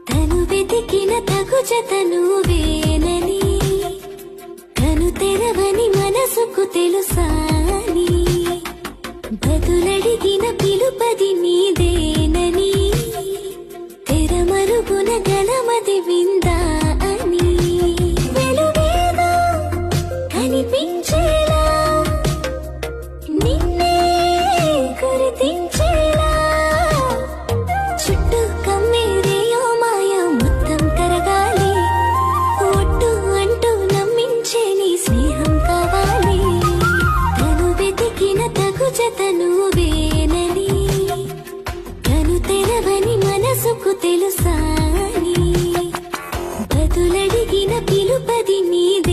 తను వెతికిన తగు జత నువ్వేనని, కను తెరవని మనసుకు తెలుసాని, బదులడిగిన పిలుపది నీదేనని, తెరమరుగున గలమది విందా అని, వెలుగేదో కనిపించేలా నిన్నే గుర్తించేలా, చుట్టూ కమ్మేరేయో మాయ మొత్తం కరగాలి, ఒట్టు అంటూ నమ్మించే నీ స్నేహం కావాలి. తను వెతికిన తగు జత నువ్వేనని, కను తెరవని మనసుకు తెలుసాని, బదులడిగిన పిలుపది నీదే.